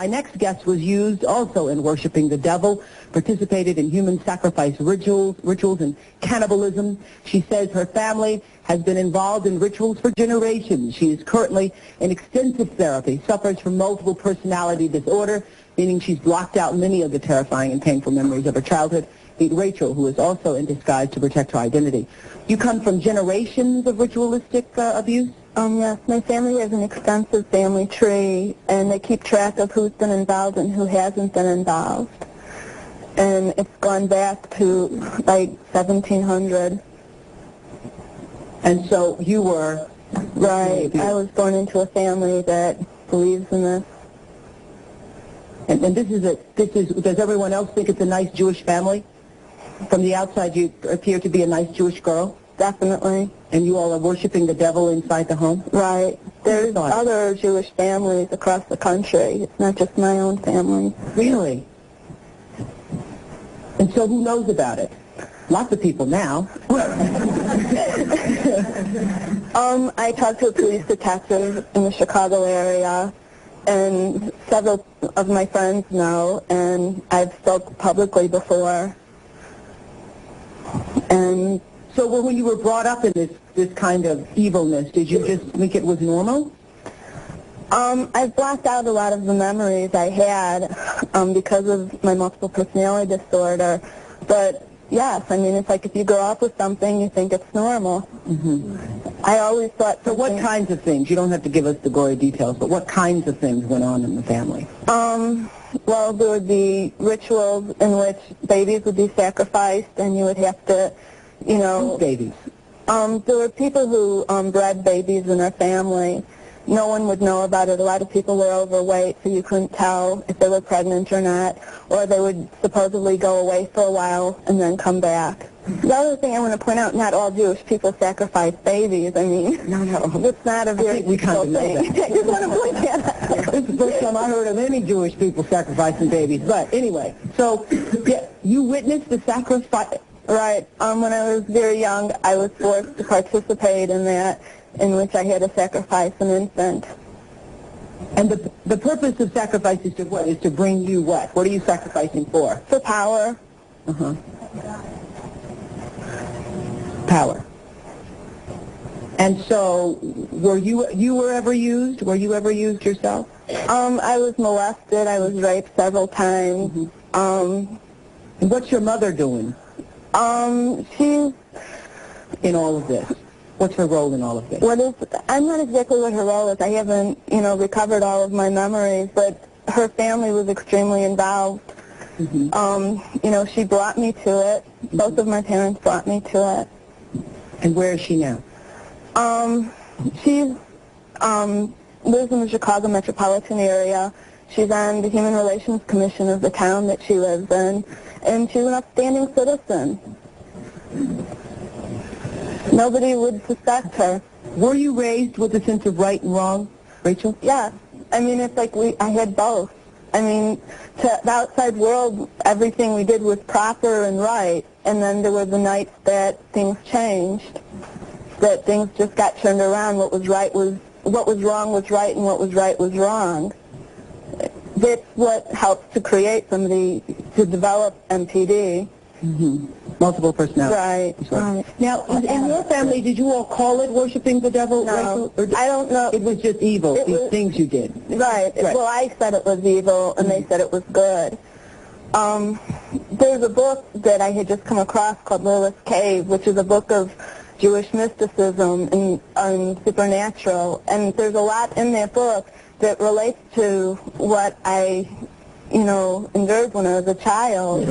My next guest was used also in worshiping the devil, participated in human sacrifice rituals and cannibalism. She says her family has been involved in rituals for generations. She is currently in extensive therapy, suffers from multiple personality disorder, meaning she's blocked out many of the terrifying and painful memories of her childhood. Meet Rachel, who is also in disguise to protect her identity. You come from generations of ritualistic abuse? Yes, my family has an extensive family tree, and they keep track of who's been involved and who hasn't been involved. And it's gone back to, like, 1700. And so you were... Right. I was born into a family that believes in this. And does everyone else think it's a nice Jewish family? From the outside, you appear to be a nice Jewish girl? Definitely. And you all are worshiping the devil inside the home? Right. There's other Jewish families across the country. It's not just my own family. Really? And so who knows about it? Lots of people now. I talked to a police detective in the Chicago area, and several of my friends know, and I've spoke publicly before. And so when you were brought up in this kind of evilness, did you just think it was normal? I've blocked out a lot of the memories I had because of my multiple personality disorder. But yes, I mean, it's like if you grow up with something, you think it's normal. Mm-hmm. I always thought... So what kinds of things? You don't have to give us the gory details, but what kinds of things went on in the family? Well, there would be rituals in which babies would be sacrificed, and you would have to, you know... Who's babies? There were people who bred babies in their family. No one would know about it. A lot of people were overweight, so you couldn't tell if they were pregnant or not, or they would supposedly go away for a while and then come back. The other thing I want to point out, not all Jewish people sacrifice babies. I mean, it's not a very difficult thing. I just want to point that out. This is the first time I heard of any Jewish people sacrificing babies. But anyway, so yeah, you witnessed the sacrifice. Right. When I was very young, I was forced to participate in that, in which I had to sacrifice an infant. And the purpose of sacrifice is to what? Is to bring you what? What are you sacrificing for? For power. Uh-huh. Power. And so, were you ever used? Were you ever used yourself? I was molested. I was raped several times. Mm-hmm. And what's your mother doing? She's in all of this. What's her role in all of this? I'm not exactly what her role is. I haven't, recovered all of my memories, but her family was extremely involved. Mm-hmm. She brought me to it. Mm-hmm. Both of my parents brought me to it. And where is she now? She lives in the Chicago metropolitan area. She's on the Human Relations Commission of the town that she lives in, and she's an upstanding citizen. Nobody would suspect her. Were you raised with a sense of right and wrong, Rachel? Yeah. I mean, it's like I had both. I mean, to the outside world, everything we did was proper and right, and then there were the nights that things changed, that things just got turned around. What was wrong was right, and what was right was wrong. That's what helps to create somebody to develop MPD. Mm-hmm. Multiple personality. Right. Now, in your family, did you all call it worshiping the devil? No, I don't know. It was just evil, these things you did. Right. Well, I said it was evil, and they said it was good. There's a book that I had just come across called Lilith's Cave, which is a book of Jewish mysticism and supernatural, and there's a lot in that book that relates to what I endured when I was a child.